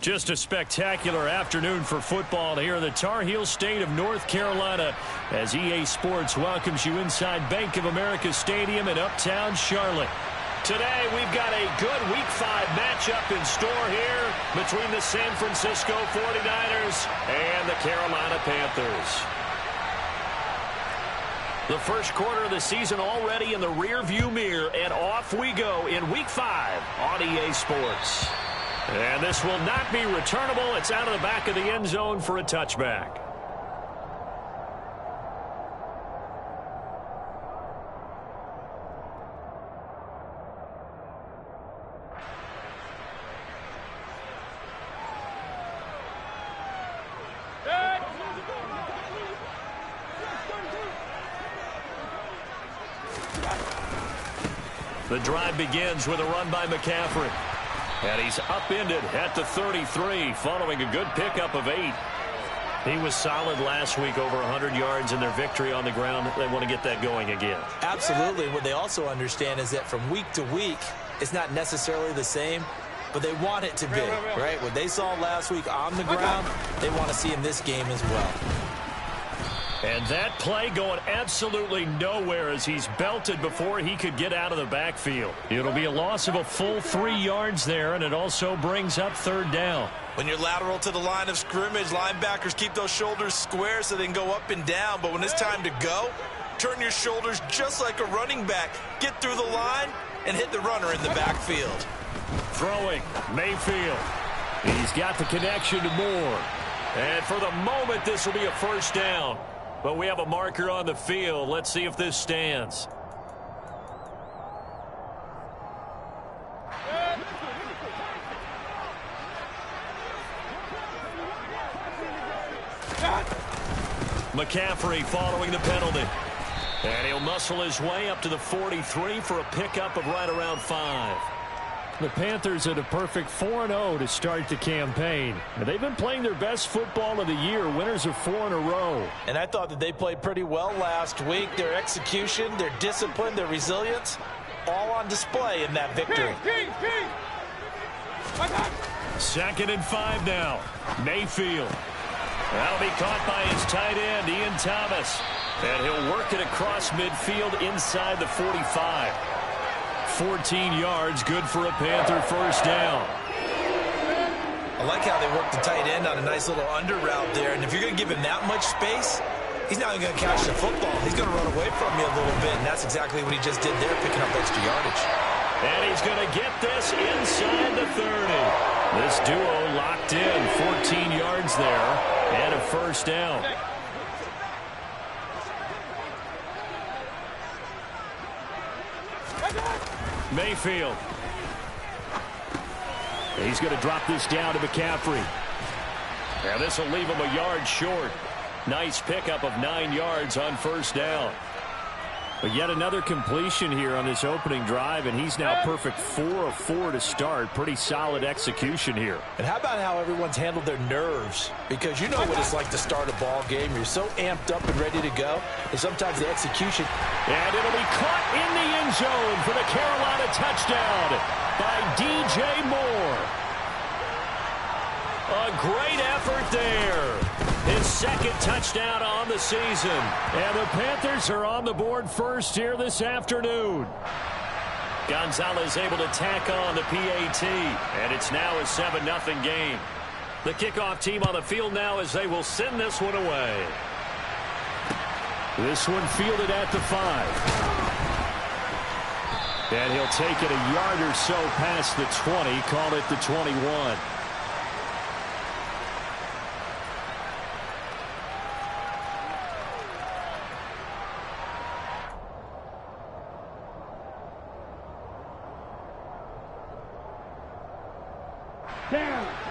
Just a spectacular afternoon for football here in the Tar Heel state of North Carolina as EA Sports welcomes you inside Bank of America Stadium in uptown Charlotte. Today we've got a good Week 5 matchup in store here between the San Francisco 49ers and the Carolina Panthers. The first quarter of the season already in the rearview mirror, and off we go in Week 5 on EA Sports. And this will not be returnable. It's out of the back of the end zone for a touchback. The drive begins with a run by McCaffrey. And he's upended at the 33 following a good pickup of 8. He was solid last week, over 100 yards in their victory on the ground. They want to get that going again. Absolutely. What they also understand is that from week to week, it's not necessarily the same, but they want it to be, right? What they saw last week on the ground, they want to see in this game as well. And that play going absolutely nowhere as he's belted before he could get out of the backfield. It'll be a loss of a full 3 yards there, and it also brings up third down. When you're lateral to the line of scrimmage, linebackers keep those shoulders square so they can go up and down. But when it's time to go, turn your shoulders just like a running back. Get through the line and hit the runner in the backfield. Throwing, Mayfield. He's got the connection to Moore. And for the moment, this will be a first down. But we have a marker on the field. Let's see if this stands. McCaffrey following the penalty. And he'll muscle his way up to the 43 for a pickup of right around 5. The Panthers at a perfect 4-0 to start the campaign. They've been playing their best football of the year, winners of 4 in a row. And I thought that they played pretty well last week. Their execution, their discipline, their resilience, all on display in that victory. 2nd and 5 now. Mayfield. That'll be caught by his tight end, Ian Thomas. And he'll work it across midfield inside the 45. 14 yards, good for a Panther first down. I like how they work the tight end on a nice little under route there. And if you're going to give him that much space, he's not even going to catch the football. He's going to run away from you a little bit, and that's exactly what he just did there, picking up extra yardage. And he's going to get this inside the 30. This duo locked in, 14 yards there, and a first down. Mayfield. He's going to drop this down to McCaffrey. And this will leave him a yard short. Nice pickup of 9 yards on first down. But yet another completion here on this opening drive, and he's now perfect 4 of 4 to start. Pretty solid execution here. And how about how everyone's handled their nerves? Because you know what it's like to start a ball game. You're so amped up and ready to go. And sometimes the execution. And it'll be caught in the end zone for the Carolina touchdown by DJ Moore. A great effort there. His 2nd touchdown on the season. And the Panthers are on the board first here this afternoon. Gonzalez able to tack on the PAT. And it's now a 7-0 game. The kickoff team on the field now as they will send this one away. This one fielded at the 5. And he'll take it a yard or so past the 20. Call it the 21.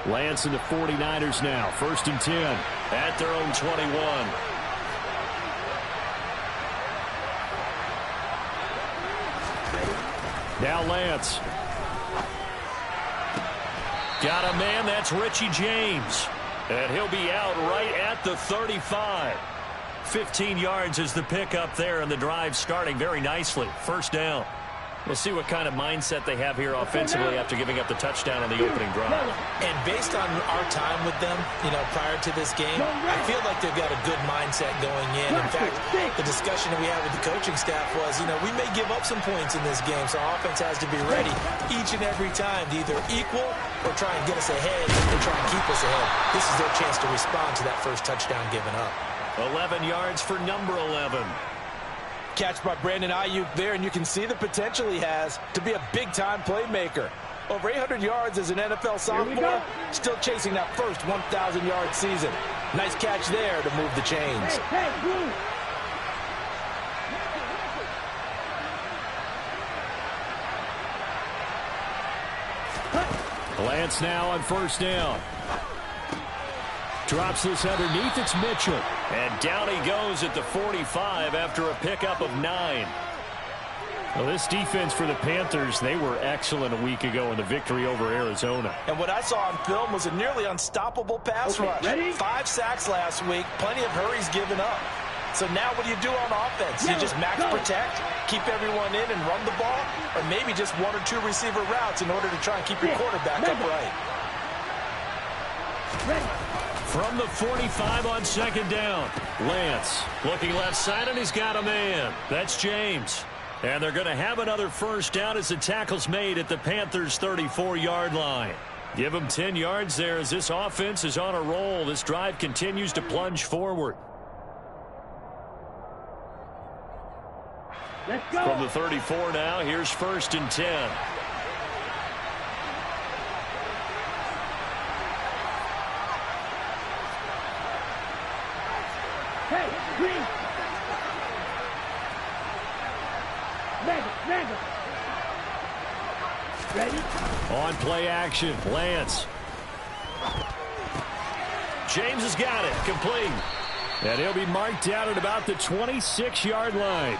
Lance and the 49ers now. 1st and 10 at their own 21. Now Lance. Got a man, that's Richie James. And he'll be out right at the 35. 15 yards is the pickup there, and the drive starting very nicely. First down. We'll see what kind of mindset they have here offensively after giving up the touchdown on the opening drive. And based on our time with them, prior to this game, I feel like they've got a good mindset going in. In fact, the discussion that we had with the coaching staff was, we may give up some points in this game, so our offense has to be ready each and every time to either equal or try and get us ahead and try and keep us ahead. This is their chance to respond to that first touchdown given up. 11 yards for number 11. Catch by Brandon Ayuk there, and you can see the potential he has to be a big-time playmaker. Over 800 yards as an NFL sophomore, still chasing that first 1,000-yard season. Nice catch there to move the chains. Lance now on first down. Drops this underneath. It's Mitchell. And down he goes at the 45 after a pickup of 9. Well, this defense for the Panthers, they were excellent a week ago in the victory over Arizona. And what I saw on film was a nearly unstoppable pass rush. Ready? 5 sacks last week, plenty of hurries given up. So now what do you do on offense? You just max protect, keep everyone in and run the ball, or maybe just 1 or 2 receiver routes in order to try and keep your quarterback upright. From the 45 on second down, Lance looking left side, and he's got a man. That's James. And they're going to have another first down as the tackle's made at the Panthers' 34-yard line. Give them 10 yards there as this offense is on a roll. This drive continues to plunge forward. Let's go. From the 34 now, here's first and 10. Hey, green. Mega. Ready? On play action, Lance. James has got it, complete. And he'll be marked out at about the 26-yard line.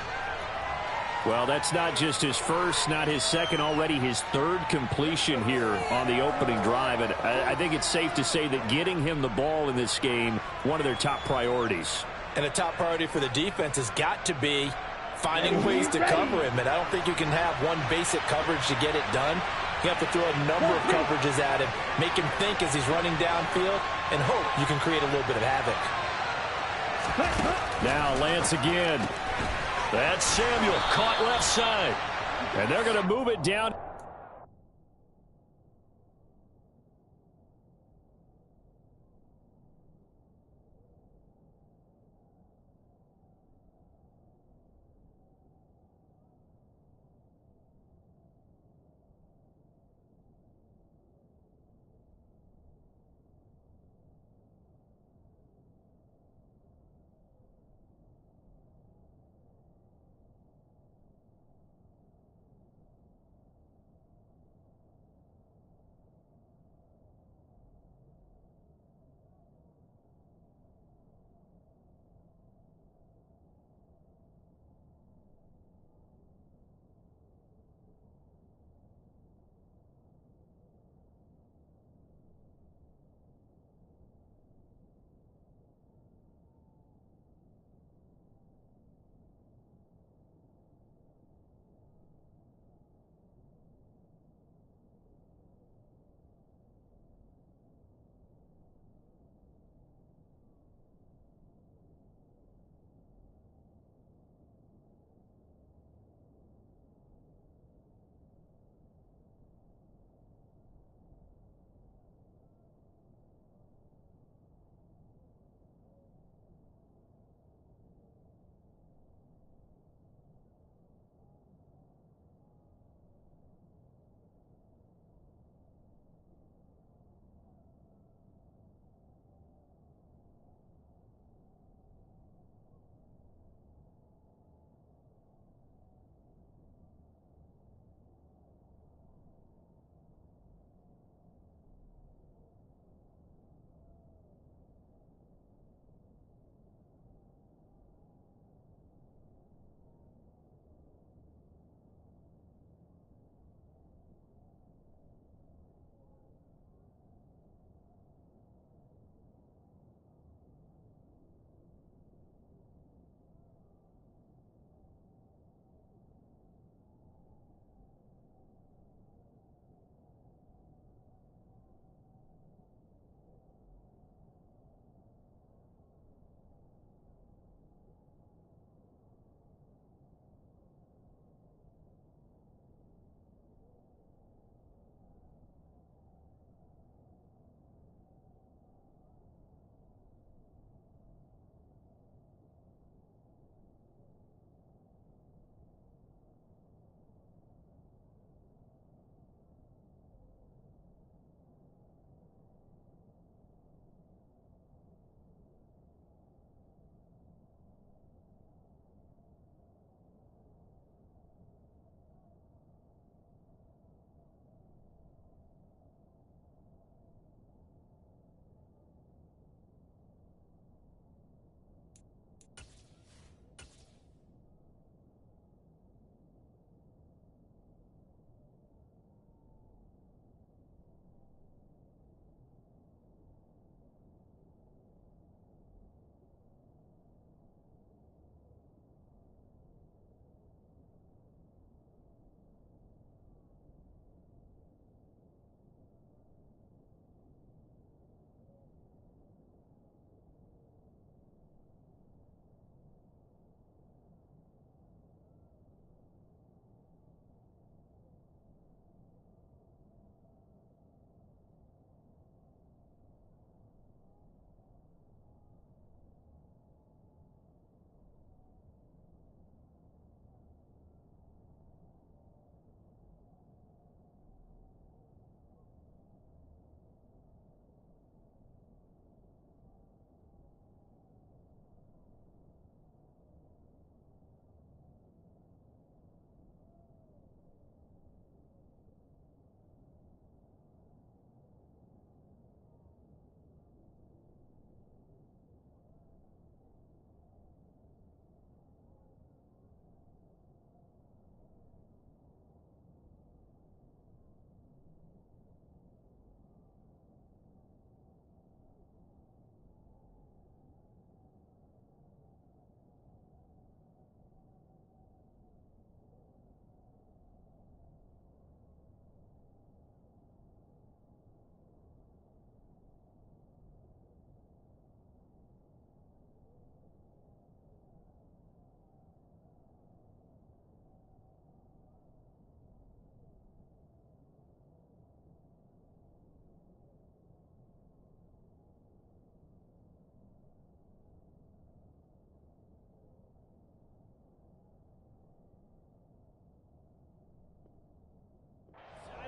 Well, that's not just his first, not his second, already his third completion here on the opening drive. And I think it's safe to say that getting him the ball in this game, one of their top priorities. And a top priority for the defense has got to be finding ways to cover him. And I don't think you can have one basic coverage to get it done. You have to throw a number of coverages at him, make him think as he's running downfield, and hope you can create a little bit of havoc. Now Lance again. That's Samuel, caught left side. And they're going to move it down.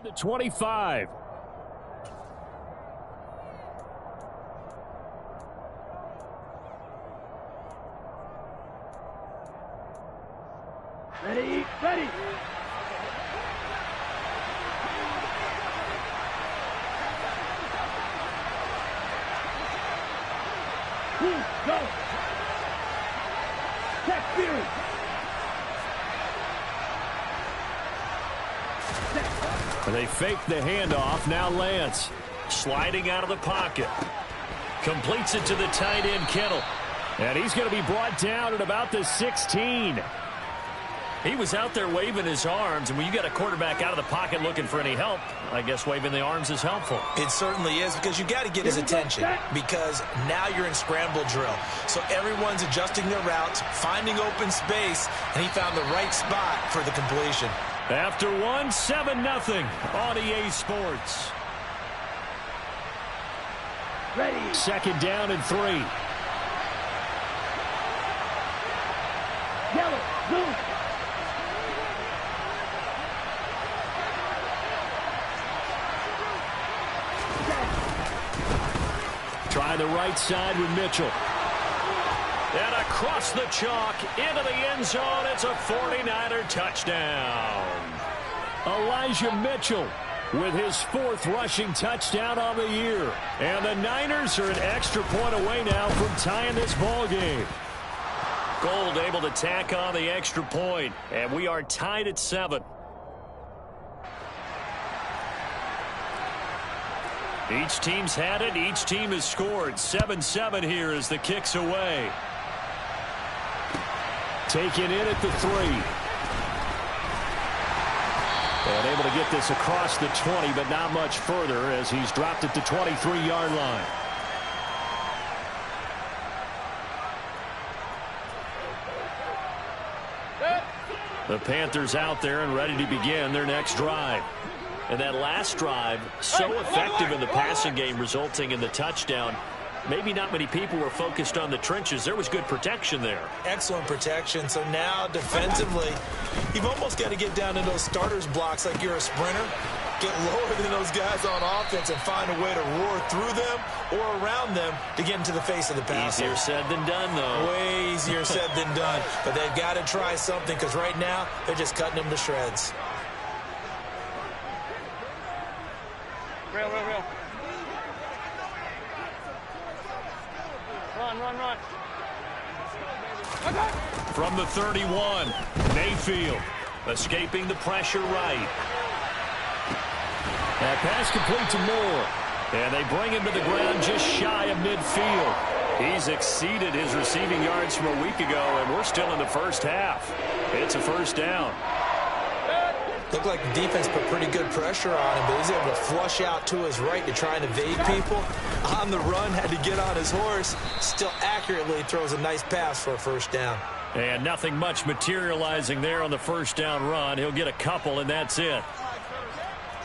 The 25. Ready, ready. Go. Check Fury. They fake the handoff. Now Lance sliding out of the pocket. Completes it to the tight end, Kittle. And he's going to be brought down at about the 16. He was out there waving his arms, and when you got a quarterback out of the pocket looking for any help, I guess waving the arms is helpful. It certainly is, because you got to get his attention, because now you're in scramble drill. So everyone's adjusting their routes, finding open space, and he found the right spot for the completion. After one, 7-0 on EA Sports. Ready. Second down and 3. Yellow, blue. Try the right side with Mitchell. And across the chalk, into the end zone, it's a 49er touchdown. Elijah Mitchell with his 4th rushing touchdown on the year. And the Niners are an extra point away now from tying this ball game. Gold able to tack on the extra point, and we are tied at 7. Each team's had it. Each team has scored. 7-7 here as the kick's away. Taken in at the 3. And able to get this across the 20, but not much further as he's dropped at the 23-yard line. The Panthers out there and ready to begin their next drive. And that last drive, so effective in the passing game, resulting in the touchdown. Maybe not many people were focused on the trenches. There was good protection there. Excellent protection. So now defensively, you've almost got to get down in those starters blocks like you're a sprinter. Get lower than those guys on offense and find a way to roar through them or around them to get into the face of the passer. Easier said than done, though. Way easier said than done. But they've got to try something, because right now they're just cutting them to shreds. Real. Run. From the 31, Mayfield escaping the pressure right. That pass complete to Moore. And they bring him to the ground just shy of midfield. He's exceeded his receiving yards from a week ago, and we're still in the first half. It's a first down. Looked like the defense put pretty good pressure on him, but he's able to flush out to his right to try and evade people. On the run, had to get on his horse. Still accurately throws a nice pass for a first down. And nothing much materializing there on the first down run. He'll get a couple, and that's it.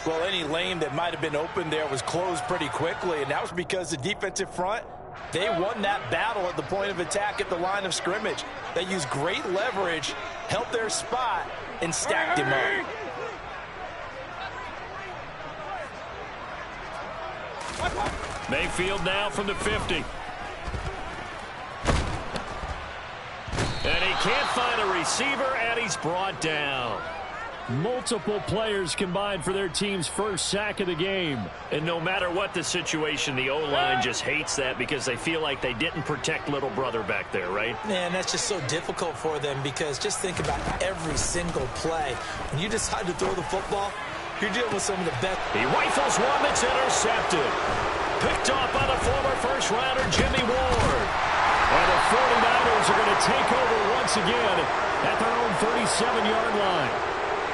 Well, any lane that might have been open there was closed pretty quickly, and that was because the defensive front, they won that battle at the point of attack at the line of scrimmage. They used great leverage, held their spot, and stacked him up. Mayfield now from the 50. And he can't find a receiver, and he's brought down. Multiple players combined for their team's first sack of the game. And no matter what the situation, the O-line just hates that because they feel like they didn't protect little brother back there, right? Man, that's just so difficult for them, because just think about every single play. When you decide to throw the football, you're dealing with some of the best. He rifles one that's intercepted. Picked off by the former first-rounder Jimmy Ward. And the 49ers are going to take over once again at their own 37-yard line.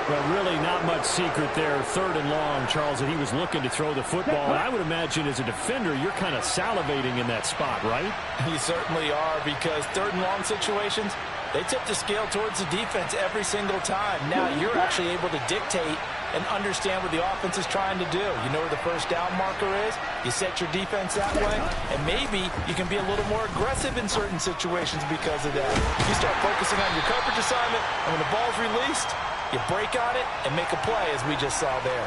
Well, really not much secret there. 3rd and long, Charles, that he was looking to throw the football. And I would imagine as a defender, you're kind of salivating in that spot, right? You certainly are, because 3rd and long situations, they tip the scale towards the defense every single time. Now you're actually able to dictate and understand what the offense is trying to do. You know where the first down marker is. You set your defense that way, and maybe you can be a little more aggressive in certain situations because of that. You start focusing on your coverage assignment, and when the ball's released, you break on it and make a play, as we just saw there.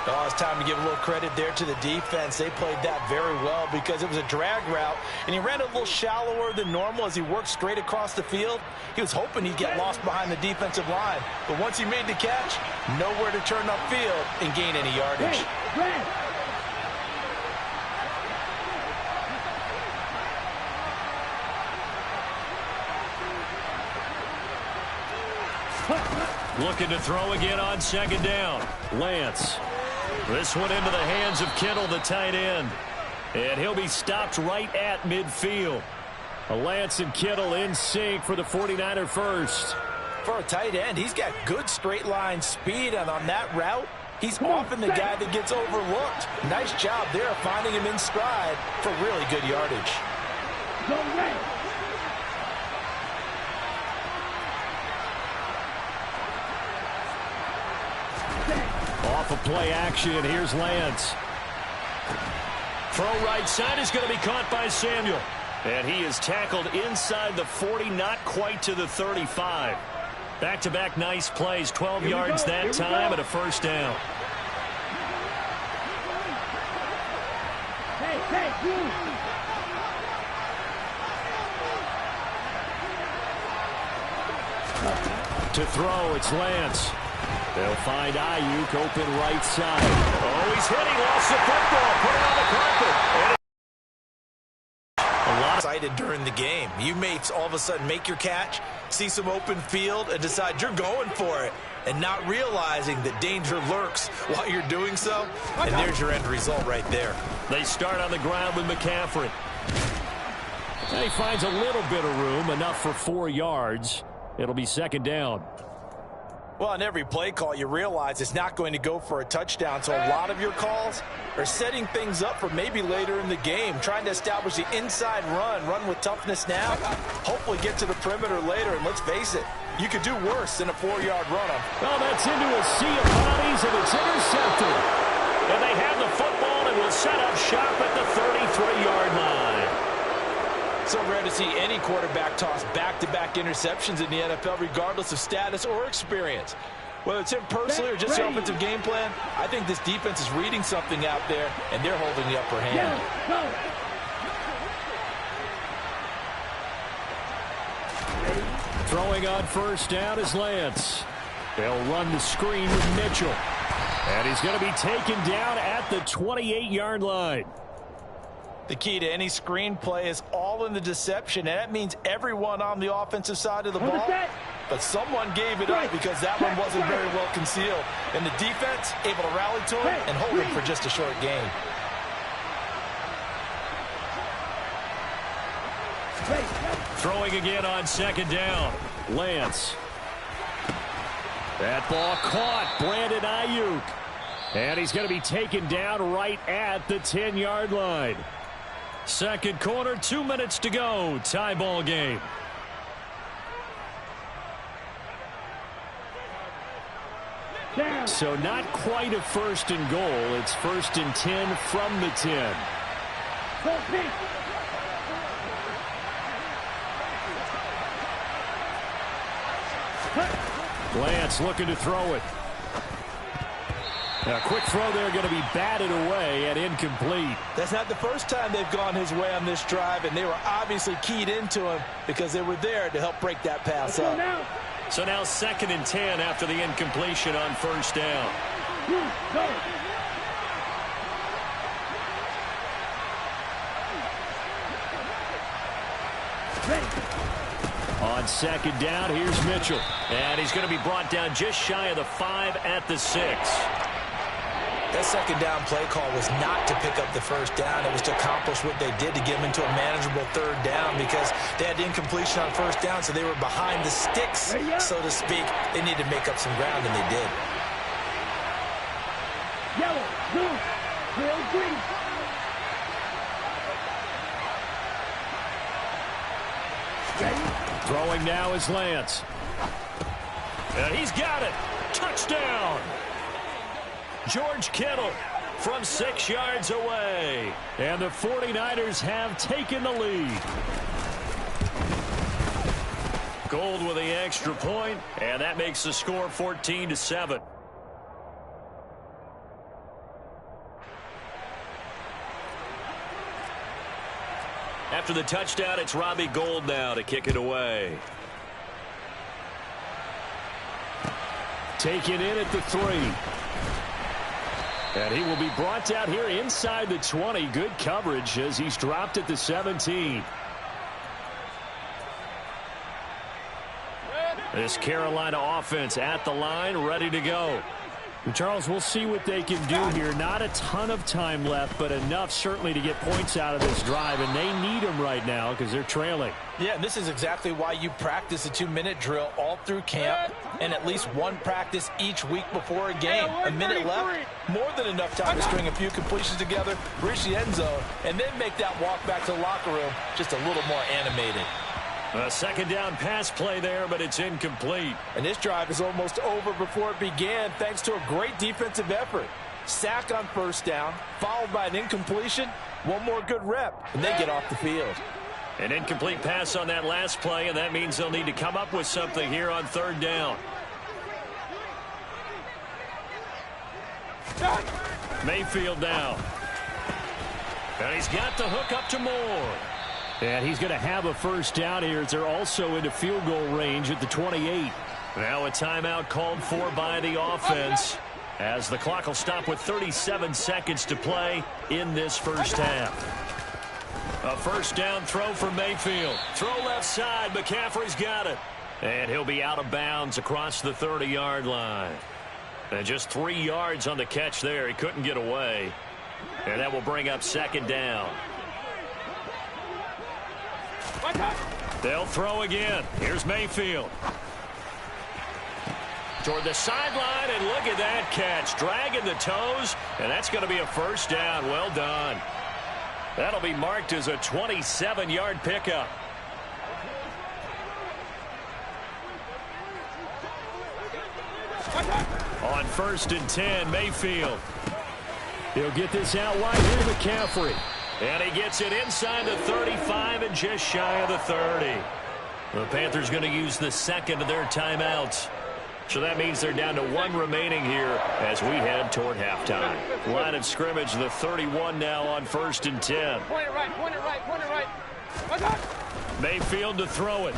Oh, it's time to give a little credit there to the defense. They played that very well because it was a drag route, and he ran a little shallower than normal as he worked straight across the field. He was hoping he'd get lost behind the defensive line, but once he made the catch, nowhere to turn upfield and gain any yardage. Looking to throw again on second down. Lance. This one into the hands of Kittle, the tight end. And he'll be stopped right at midfield. Lance and Kittle in sync for the 49er first. For a tight end, he's got good straight line speed, and on that route, he's often the guy that gets overlooked. Nice job there finding him in stride for really good yardage. Go red. Off of play action, here's Lance. Throw right side is going to be caught by Samuel. And he is tackled inside the 40, not quite to the 35. Back-to-back nice plays, 12 yards that time and a first down. To throw, it's Lance. They'll find Ayuk open right side. Oh, he's hitting, lost the football, put it on the carpet. A lot excited during the game. You may all of a sudden make your catch, see some open field, and decide you're going for it, and not realizing that danger lurks while you're doing so. And there's your end result right there. They start on the ground with McCaffrey. And he finds a little bit of room, enough for 4 yards. It'll be second down. Well, on every play call, you realize it's not going to go for a touchdown, so a lot of your calls are setting things up for maybe later in the game, trying to establish the inside run with toughness now, hopefully get to the perimeter later, and let's face it, you could do worse than a 4-yard run on. Well, that's into a sea of bodies, and it's intercepted. And they have the football and will set up shop at the 33-yard line. So rare to see any quarterback toss back-to-back interceptions in the NFL, regardless of status or experience. Whether it's him personally or just the offensive game plan, I think this defense is reading something out there, and they're holding the upper hand. Throwing on first down is Lance. They'll run the screen with Mitchell. And he's going to be taken down at the 28-yard line. The key to any screen play is all in the deception, and that means everyone on the offensive side of the ball. But someone gave it up because that one wasn't very well concealed. And the defense able to rally to him and hold him for just a short gain. Throwing again on second down. Lance. That ball caught. Brandon Ayuk. And he's going to be taken down right at the 10-yard line. Second quarter, 2 minutes to go. Tie ball game. So not quite a first and goal. It's first and 10 from the 10. Lance looking to throw it. A quick throw there going to be batted away and incomplete. That's not the first time they've gone his way on this drive, and they were obviously keyed into him because they were there to help break that pass up. So now second and 10 after the incompletion on first down. On second down, here's Mitchell. And he's going to be brought down just shy of the 5 at the 6. That second down play call was not to pick up the first down. It was to accomplish what they did to get them into a manageable third down because they had incompletion on first down, so they were behind the sticks, so to speak. They needed to make up some ground, and they did. Yellow, blue, green. Throwing now is Lance. And he's got it. Touchdown. George Kittle from 6 yards away. And the 49ers have taken the lead. Gold with the extra point, and that makes the score 14-7. After the touchdown, it's Robbie Gould now to kick it away. Taken in at the 3. And he will be brought down here inside the 20. Good coverage as he's dropped at the 17. This Carolina offense at the line, ready to go. And Charles, we'll see what they can do here. Not a ton of time left, but enough certainly to get points out of this drive, and they need them right now because they're trailing. Yeah, and this is exactly why you practice a 2-minute drill all through camp and at least one practice each week before a game. A minute left, more than enough time to string a few completions together, reach the end zone, and then make that walk back to the locker room just a little more animated. A second down pass play there, but it's incomplete. And this drive is almost over before it began thanks to a great defensive effort. Sack on first down, followed by an incompletion, one more good rep, and they get off the field. An incomplete pass on that last play, and that means they'll need to come up with something here on third down. Mayfield now. And he's got the hook up to Moore. And he's going to have a first down here as they're also into field goal range at the 28. Now a timeout called for by the offense as the clock will stop with 37 seconds to play in this first half. A first down throw for Mayfield. Throw left side. McCaffrey's got it. And he'll be out of bounds across the 30-yard line. And just 3 yards on the catch there. He couldn't get away. And that will bring up second down. They'll throw again. Here's Mayfield. Toward the sideline, and look at that catch. Dragging the toes, and that's going to be a first down. Well done. That'll be marked as a 27-yard pickup. On 1st and 10, Mayfield. He'll get this out wide here to McCaffrey. And he gets it inside the 35 and just shy of the 30. The Panthers going to use the second of their timeouts. So that means they're down to 1 remaining here as we head toward halftime. Line of scrimmage, the 31 now on 1st and 10. Point it right, point it right, point it right. Mayfield to throw it.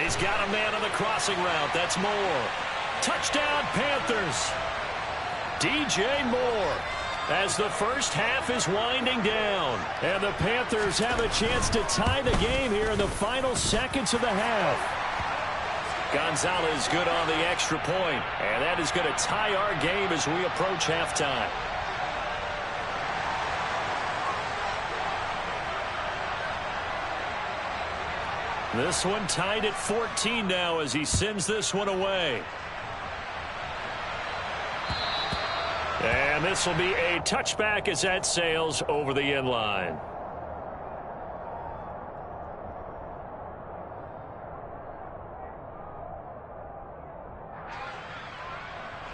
He's got a man on the crossing route. That's Moore. Touchdown, Panthers. DJ Moore as the first half is winding down. And the Panthers have a chance to tie the game here in the final seconds of the half. Gonzalez good on the extra point. And that is going to tie our game as we approach halftime. This one tied at 14 now as he sends this one away. And this will be a touchback as that sails over the end line.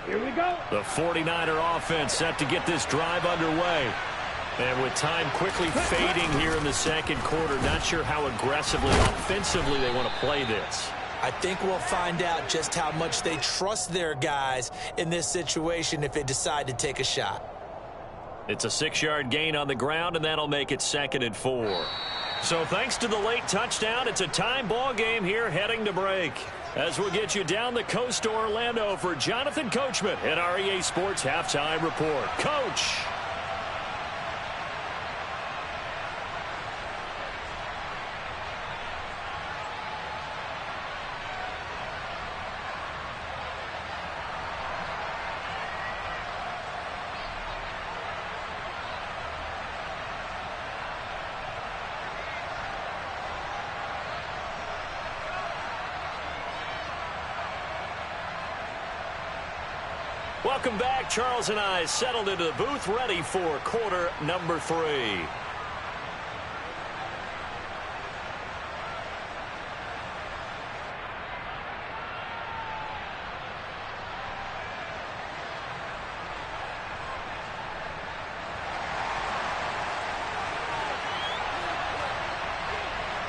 Here we go. The 49er offense set to get this drive underway. And with time quickly fading here in the second quarter, not sure how aggressively, offensively they want to play this. I think we'll find out just how much they trust their guys in this situation if they decide to take a shot. It's a 6-yard gain on the ground, and that'll make it 2nd and 4. So thanks to the late touchdown, it's a time ball game here heading to break. As we'll get you down the coast to Orlando for Jonathan Coachman at our EA Sports Halftime Report. Coach. Welcome back. Charles and I settled into the booth ready for quarter number 3.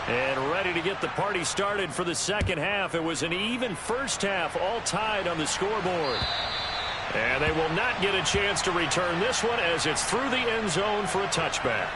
And ready to get the party started for the second half. It was an even first half, all tied on the scoreboard. And they will not get a chance to return this one as it's through the end zone for a touchback.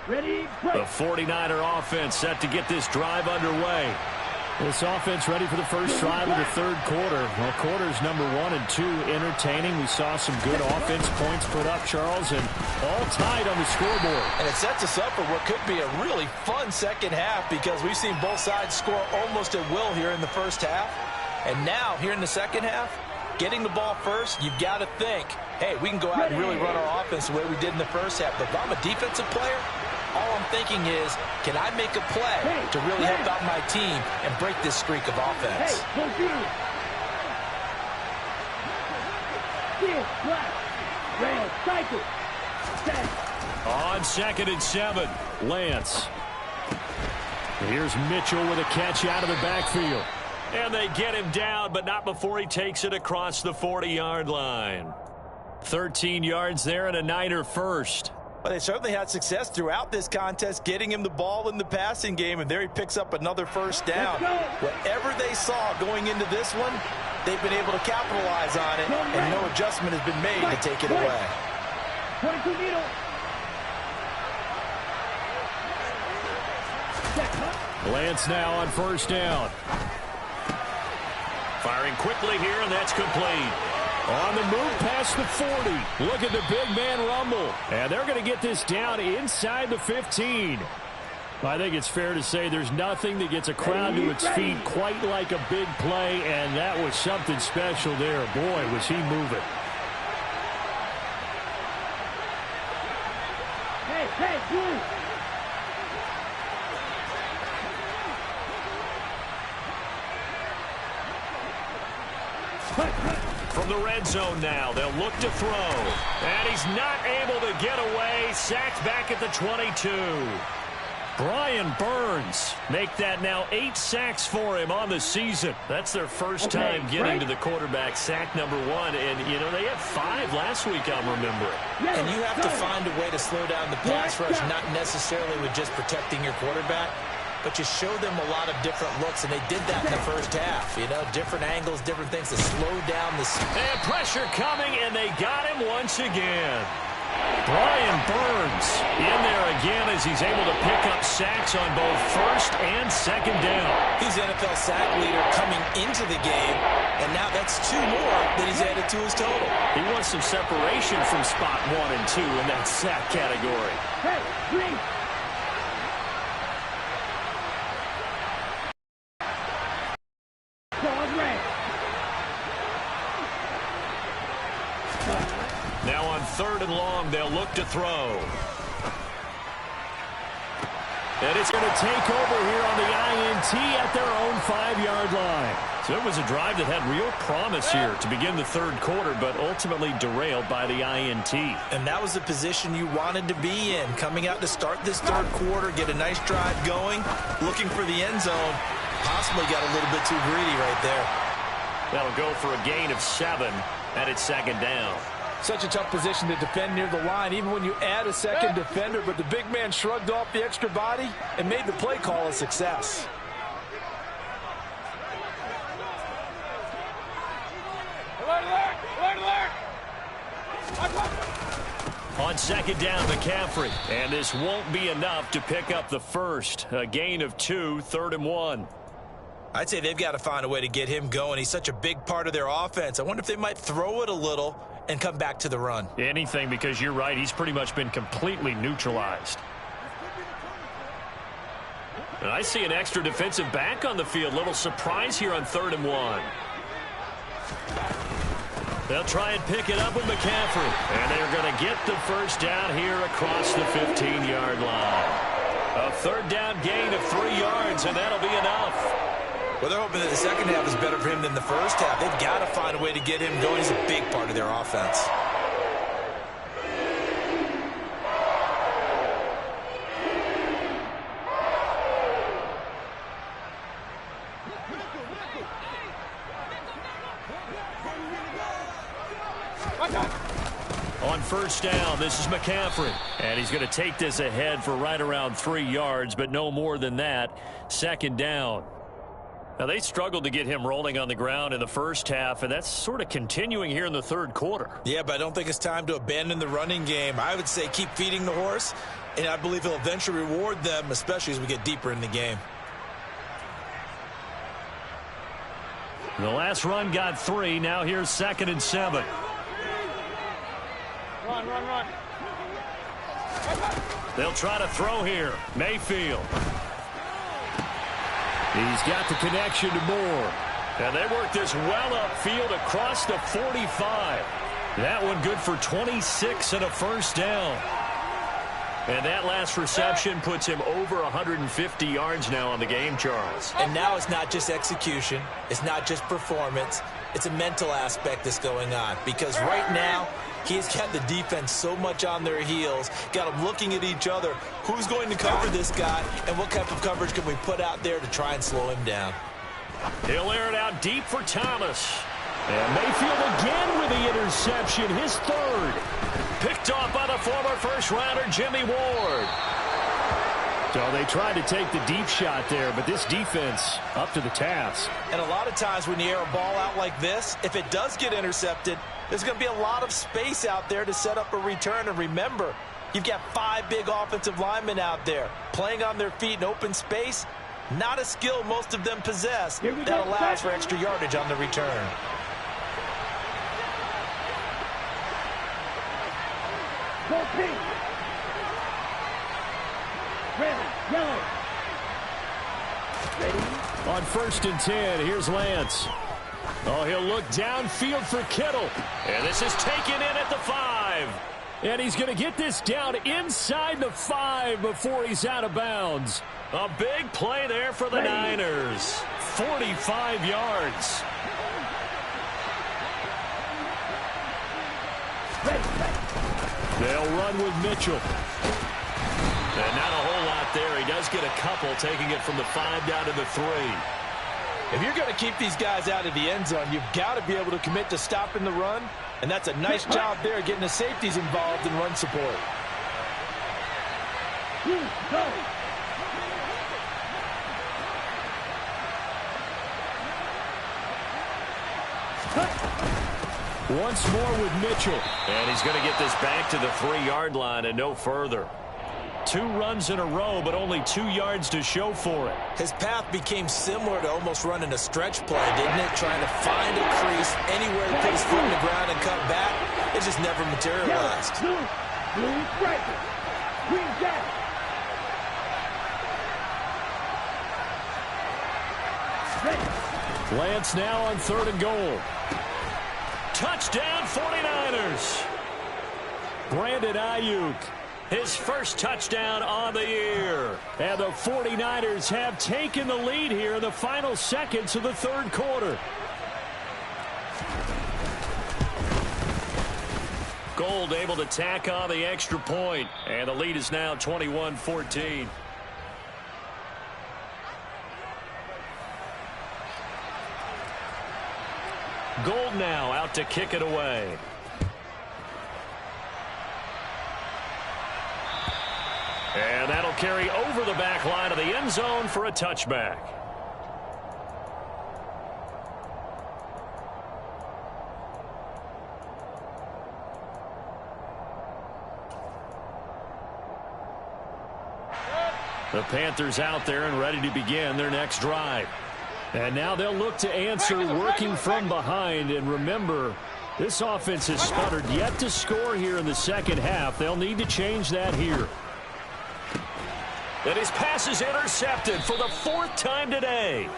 Ready, the 49er offense set to get this drive underway. This offense ready for the first drive of the third quarter. Well, quarters number 1 and 2 entertaining. We saw some good offense points put up, Charles, and all tied on the scoreboard. And it sets us up for what could be a really fun second half because we've seen both sides score almost at will here in the first half. And now, here in the second half, getting the ball first, you've got to think, hey, we can go out and really run our offense the way we did in the first half. But if I'm a defensive player, all I'm thinking is, can I make a play to really help out my team and break this streak of offense? On 2nd and 7, Lance. Here's Mitchell with a catch out of the backfield. And they get him down, but not before he takes it across the 40-yard line. 13 yards there and a Niner first. Well, they certainly had success throughout this contest, getting him the ball in the passing game, and there he picks up another first down. Whatever they saw going into this one, they've been able to capitalize on it, and no adjustment has been made to take it away. 22 needle. Lance now on first down. Firing quickly here, and that's complete. On the move past the 40. Look at the big man rumble. And they're going to get this down inside the 15. I think it's fair to say there's nothing that gets a crowd to its feet quite like a big play, and that was something special there. Boy, was he moving. Hey, move. From the red zone now, they'll look to throw. And he's not able to get away. Sacked back at the 22. Brian Burns make that now 8 sacks for him on the season. That's their first time getting to the quarterback, sack number 1. And, you know, they had 5 last week, I'm remembering. And you have to find a way to slow down the pass rush, not necessarily with just protecting your quarterback, but you show them a lot of different looks, and they did that in the first half. You know, different angles, different things to slow down the... And pressure coming, and they got him once again. Brian Burns in there again as he's able to pick up sacks on both first and second down. He's NFL sack leader coming into the game, and now that's 2 more that he's added to his total. He wants some separation from spot 1 and 2 in that sack category. Hey, green. Now on 3rd and long, they'll look to throw. And it's going to take over here on the INT at their own 5-yard line. So it was a drive that had real promise here to begin the third quarter, but ultimately derailed by the INT. And that was the position you wanted to be in, coming out to start this third quarter, get a nice drive going, looking for the end zone. Possibly got a little bit too greedy right there. That'll go for a gain of 7, and it's 2nd down. Such a tough position to defend near the line, even when you add a second defender, but the big man shrugged off the extra body and made the play call a success. On 2nd down, McCaffrey. And this won't be enough to pick up the first. A gain of 2, 3rd and 1. I'd say they've got to find a way to get him going. He's such a big part of their offense. I wonder if they might throw it a little and come back to the run. Anything, because you're right. He's pretty much been completely neutralized. And I see an extra defensive back on the field. Little surprise here on 3rd and 1. They'll try and pick it up with McCaffrey. And they're going to get the first down here across the 15-yard line. A 3rd down gain of 3 yards, and that'll be enough. Well, they're hoping that the second half is better for him than the first half. They've got to find a way to get him going. He's a big part of their offense. first down. This is McCaffrey. And he's going to take this ahead for right around 3 yards, but no more than that. Second down. Now, they struggled to get him rolling on the ground in the first half, and that's sort of continuing here in the third quarter. Yeah, but I don't think it's time to abandon the running game. I would say keep feeding the horse, and I believe he'll eventually reward them, especially as we get deeper in the game. The last run got 3. Now here's 2nd and 7. Run. They'll try to throw here. Mayfield. He's got the connection to Moore. And they work this well upfield across the 45. That one good for 26 and a first down. And that last reception puts him over 150 yards now on the game, Charles. And now it's not just execution. It's not just performance. It's a mental aspect that's going on. Because right now, he's got the defense so much on their heels, got them looking at each other. Who's going to cover this guy, and what type of coverage can we put out there to try and slow him down? He'll air it out deep for Thomas. And Mayfield again with the interception, his third. Picked off by the former first-rounder Jimmy Ward. So they tried to take the deep shot there, but this defense up to the task. And a lot of times when you air a ball out like this, if it does get intercepted, there's going to be a lot of space out there to set up a return. And remember, you've got 5 big offensive linemen out there playing on their feet in open space. Not a skill most of them possess that allows for extra yardage on the return. Go pink. Red, yellow. Ready? On 1st and 10, here's Lance. Oh, he'll look downfield for Kittle. And this is taken in at the 5. And he's going to get this down inside the 5 before he's out of bounds. A big play there for the Niners. 45 yards. They'll run with Mitchell. And not a whole lot there. He does get a couple, taking it from the 5 down to the 3. If you're going to keep these guys out of the end zone, you've got to be able to commit to stopping the run. And that's a nice job there getting the safeties involved in run support. Go. Once more with Mitchell. And he's going to get this back to the 3-yard line and no further. 2 runs in a row, but only 2 yards to show for it. His path became similar to almost running a stretch play, didn't it? Trying to find a crease anywhere to put his foot in the ground and cut back. It just never materialized. Blue striker. Green jacket. Lance now on 3rd and goal. Touchdown 49ers. Brandon Ayuk, his first touchdown on the year. And the 49ers have taken the lead here in the final seconds of the third quarter. Gold able to tack on the extra point. And the lead is now 21-14. Gold now out to kick it away. And that'll carry over the back line of the end zone for a touchback. The Panthers out there and ready to begin their next drive. And now they'll look to answer working from behind. And remember, this offense has sputtered yet to score here in the second half. They'll need to change that here. And his pass is intercepted for the 4th time today.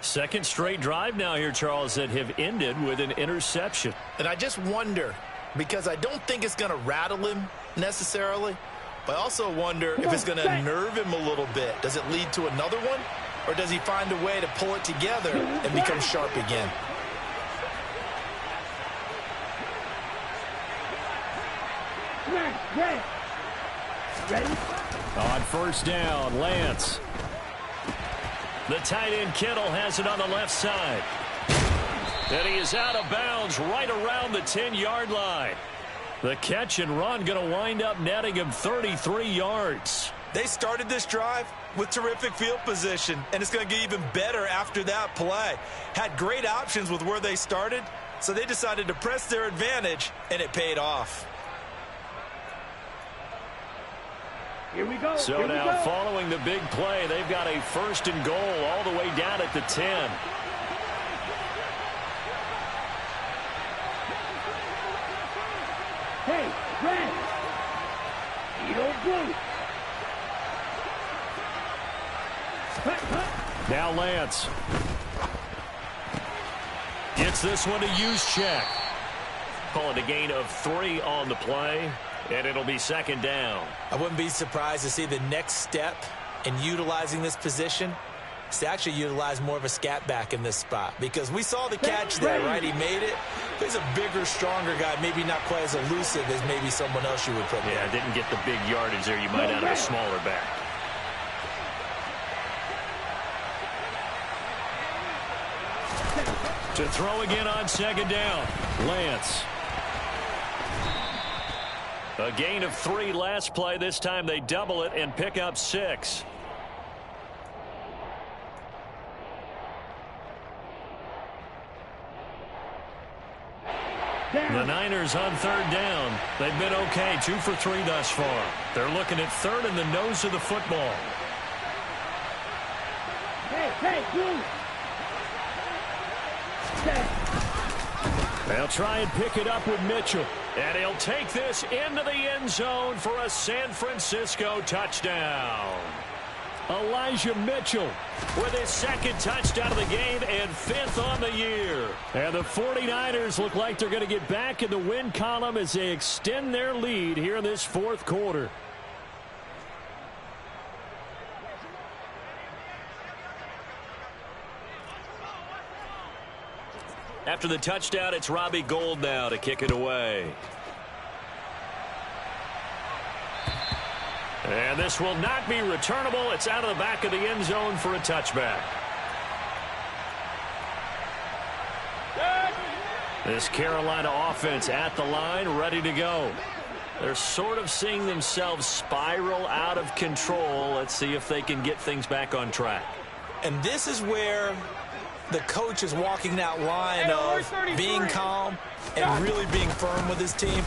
Second straight drive now here, Charles, that have ended with an interception. And I just wonder, because I don't think it's going to rattle him necessarily, but I also wonder if it's going to nerve him a little bit. Does it lead to another one? Or does he find a way to pull it together and become sharp again? Ready? On 1st down, Lance. The tight end Kittle has it on the left side. And he is out of bounds right around the 10-yard line. The catch and run going to wind up netting him 33 yards. They started this drive with terrific field position, and it's going to get even better after that play. Had great options with where they started, so they decided to press their advantage, and it paid off. Here we go. So now following the big play, they've got a 1st and goal all the way down at the 10. Hey, red. Edo blue. Now Lance. Gets this one to Juszczyk. Call it a gain of 3 on the play, and it'll be 2nd down. I wouldn't be surprised to see the next step in utilizing this position is to actually utilize more of a scat back in this spot, because we saw the catch there, right? He made it. He's a bigger, stronger guy, maybe not quite as elusive as maybe someone else you would put there. Yeah, didn't get the big yardage there you might out of a smaller back. To throw again on 2nd down. Lance. A gain of 3 last play. This time they double it and pick up 6. The Niners on 3rd down. They've been okay, 2 for 3 thus far. They're looking at 3rd in the nose of the football. Hey, blue. They'll try and pick it up with Mitchell. And he'll take this into the end zone for a San Francisco touchdown. Elijah Mitchell with his 2nd touchdown of the game and 5th on the year. And the 49ers look like they're going to get back in the win column as they extend their lead here in this 4th quarter. After the touchdown, it's Robbie Gould now to kick it away. And this will not be returnable. It's out of the back of the end zone for a touchback. This Carolina offense at the line, ready to go. They're sort of seeing themselves spiral out of control. Let's see if they can get things back on track. And this is where the coach is walking that line of being calm and really being firm with his team.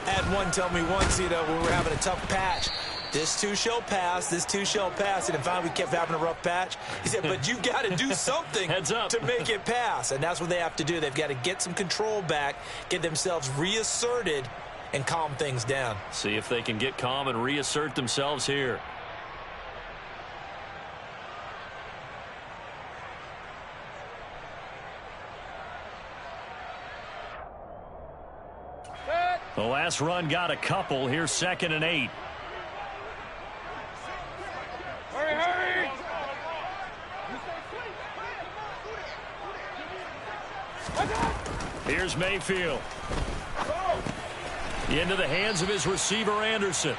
I had one tell me once, when we were having a tough patch, this too shall pass, this too shall pass. And finally we kept having a rough patch. He said, but you've got to do something to make it pass. And that's what they have to do. They've got to get some control back, get themselves reasserted, and calm things down. See if they can get calm and reassert themselves here. The last run got a couple. Here's 2nd and 8. Hurry! Here's Mayfield. Into the hands of his receiver, Anderson.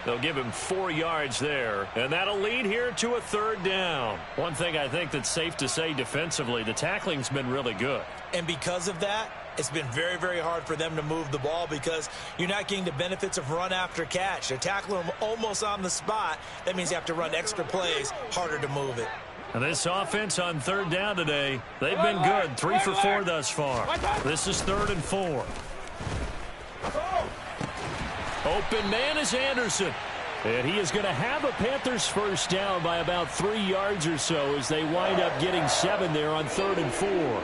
They'll give him 4 yards there, and that'll lead here to a 3rd down. One thing I think that's safe to say defensively, the tackling's been really good. And because of that, it's been very, very hard for them to move the ball because you're not getting the benefits of run after catch. They're tackling them almost on the spot. That means you have to run extra plays, harder to move it. And this offense on 3rd down today, they've been good. 3 for 4 thus far. This is 3rd and 4. Open man is Anderson. And he is going to have a Panthers 1st down by about 3 yards or so as they wind up getting 7 there on 3rd and 4.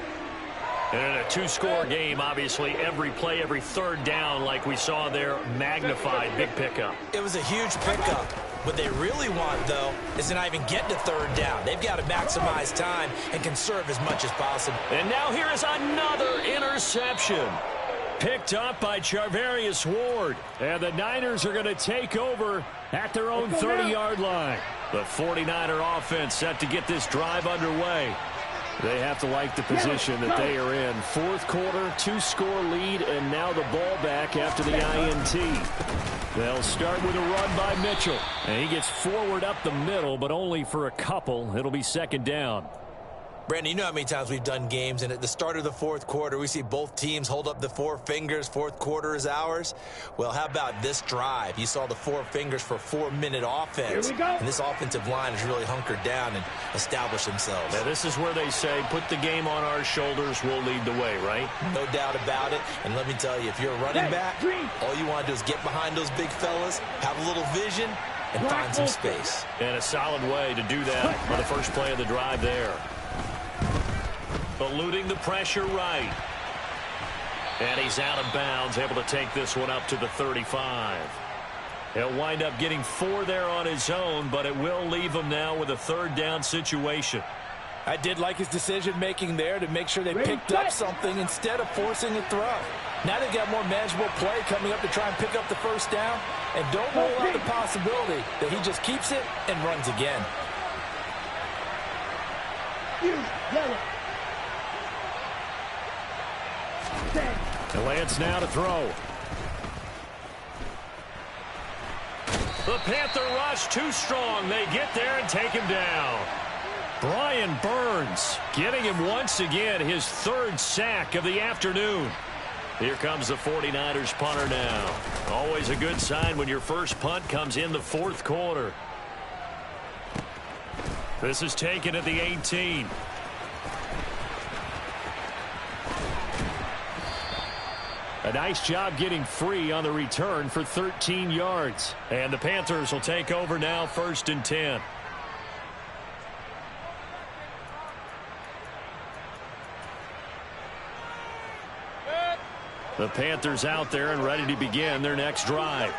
And in a 2-score game, obviously, every play, every 3rd down, like we saw there, magnified, big pickup. It was a huge pickup. What they really want, though, is to not even get to 3rd down. They've got to maximize time and conserve as much as possible. And now here is another interception. Picked up by Charvarius Ward. And the Niners are going to take over at their own 30-yard line. The 49er offense set to get this drive underway. They have to like the position that they are in. 4th quarter, 2-score lead, and now the ball back after the INT. They'll start with a run by Mitchell. And he gets forward up the middle, but only for a couple. It'll be 2nd down. Brandon, you know how many times we've done games, and at the start of the fourth quarter, we see both teams hold up the four fingers, fourth quarter is ours. Well, how about this drive? You saw the four fingers for 4-minute offense. Here we go. And this offensive line has really hunkered down and established themselves. Now, this is where they say, put the game on our shoulders, we'll lead the way, right? No doubt about it. And let me tell you, if you're a running back, all you want to do is get behind those big fellas, have a little vision, and find some space. And a solid way to do that on the first play of the drive there. Eluding the pressure right. And he's out of bounds, able to take this one up to the 35. He'll wind up getting 4 there on his own, but it will leave him now with a third down situation. I did like his decision-making there to make sure they picked up something instead of forcing a throw. Now they've got more manageable play coming up to try and pick up the first down, and don't rule out the possibility that he just keeps it and runs again. And Lance now to throw. The Panther rush too strong. They get there and take him down. Brian Burns getting him once again his third sack of the afternoon. Here comes the 49ers punter now. Always a good sign when your first punt comes in the fourth quarter. This is taken at the 18. A nice job getting free on the return for 13 yards. And the Panthers will take over now, 1st and 10. The Panthers out there and ready to begin their next drive.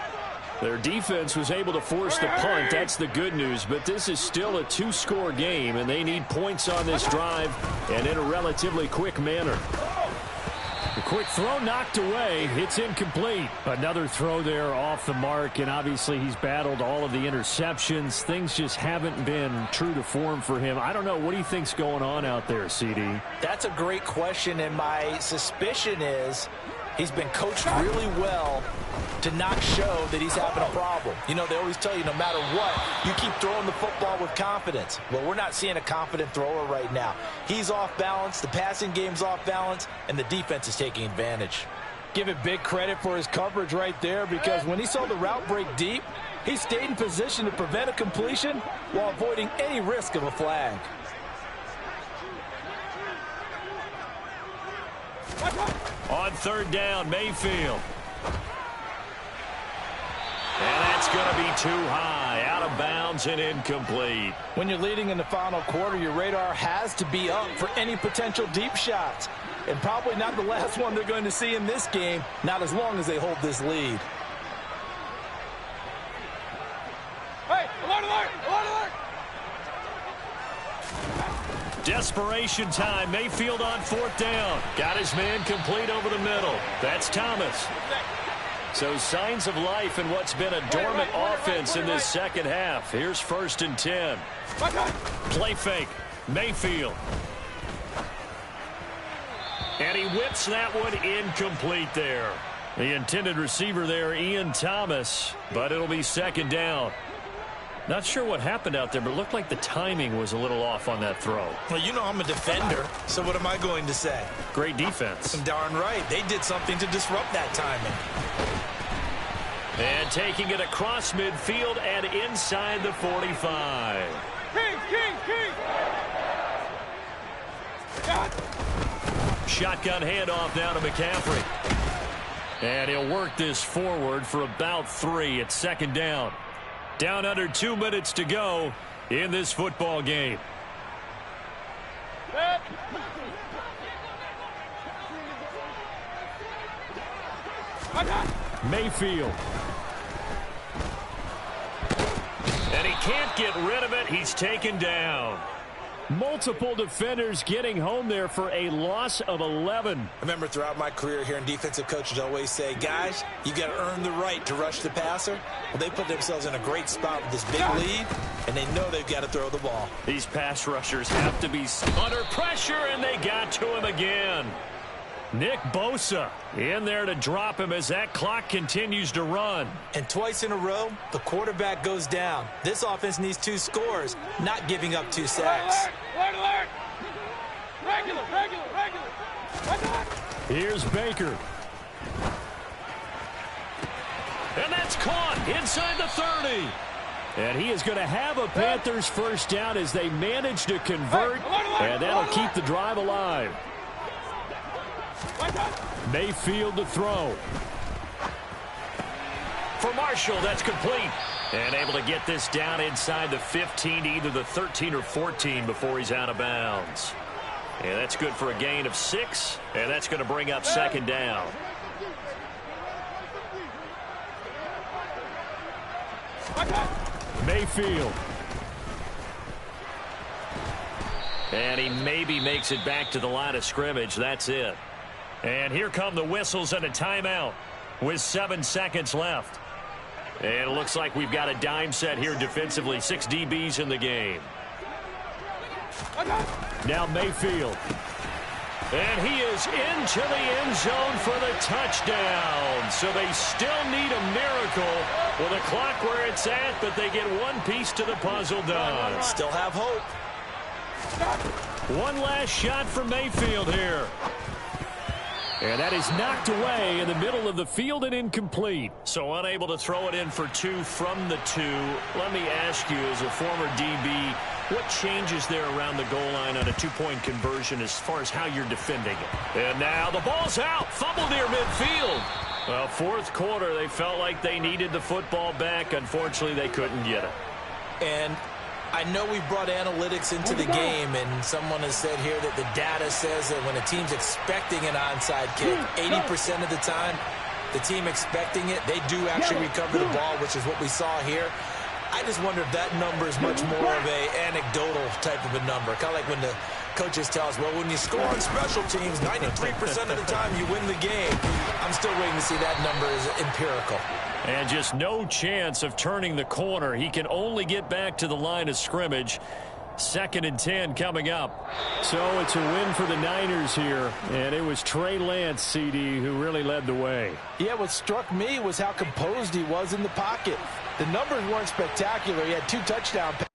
Their defense was able to force the punt. That's the good news. But this is still a 2-score game, and they need points on this drive and in a relatively quick manner. A quick throw knocked away. It's incomplete. Another throw there off the mark, and obviously he's battled all of the interceptions. Things just haven't been true to form for him. I don't know. What do you think's going on out there, CD? That's a great question, and my suspicion is he's been coached really well to not show that he's having a problem. You know, they always tell you no matter what, you keep throwing the football with confidence. Well, we're not seeing a confident thrower right now. He's off balance, the passing game's off balance, and the defense is taking advantage. Give it big credit for his coverage right there, because when he saw the route break deep, he stayed in position to prevent a completion while avoiding any risk of a flag. On third down, Mayfield. And that's going to be too high, out of bounds and incomplete. When you're leading in the final quarter, your radar has to be up for any potential deep shots. And probably not the last one they're going to see in this game, not as long as they hold this lead. Hey, alert, alert, alert, alert! Desperation time. Mayfield on 4th down. Got his man complete over the middle. That's Thomas. So signs of life in what's been a dormant offense in this second half. Here's 1st and 10. Play fake. Mayfield. And he whips that one incomplete there. The intended receiver there, Ian Thomas, but it'll be 2nd down. Not sure what happened out there, but it looked like the timing was a little off on that throw. Well, you know I'm a defender, so what am I going to say? Great defense. Darn right. They did something to disrupt that timing. And taking it across midfield and inside the 45. King! Shotgun handoff now to McCaffrey. And he'll work this forward for about 3 at 2nd down. Down under 2 minutes to go in this football game. Mayfield. And he can't get rid of it. He's taken down. Multiple defenders getting home there for a loss of 11. I remember throughout my career hearing defensive coaches always say, guys, you got to earn the right to rush the passer. Well, they put themselves in a great spot with this big lead, and they know they've got to throw the ball. These pass rushers have to be under pressure, and they got to him again. Nick Bosa in there to drop him as that clock continues to run. And twice in a row, the quarterback goes down. This offense needs 2 scores, not giving up 2 sacks. Alert, alert, alert. Here's Baker. And that's caught inside the 30. And he is going to have a Panthers first down as they manage to convert, and that'll keep the drive alive. Mayfield to throw. For Marshall, that's complete. And able to get this down inside the 15 to either the 13 or 14 before he's out of bounds. And that's good for a gain of 6, and that's going to bring up second down. Mayfield. And he maybe makes it back to the line of scrimmage. That's it. And here come the whistles and a timeout with 7 seconds left. And it looks like we've got a dime set here defensively. 6 DBs in the game. Now Mayfield. And he is into the end zone for the touchdown. So they still need a miracle with a clock where it's at, but they get one piece to the puzzle done. Still have hope. One last shot for Mayfield here. And that is knocked away in the middle of the field and incomplete. So unable to throw it in for 2 from the 2. Let me ask you, as a former DB, what changes there around the goal line on a 2-point conversion as far as how you're defending it? And now the ball's out. Fumble near midfield. Well, fourth quarter, they felt like they needed the football back. Unfortunately, they couldn't get it. And I know we brought analytics into the game, and someone has said here that the data says that when a team's expecting an onside kick, 80% of the time, the team expecting it, they do actually recover the ball, which is what we saw here. I just wonder if that number is much more of a anecdotal type of a number. Kind of like when the coaches tell us, well, when you score on special teams, 93% of the time you win the game. I'm still waiting to see that number is empirical. And just no chance of turning the corner. He can only get back to the line of scrimmage. 2nd and 10 coming up. So it's a win for the Niners here. And it was Trey Lance, CD, who really led the way. Yeah, what struck me was how composed he was in the pocket. The numbers weren't spectacular. He had 2 touchdown passes.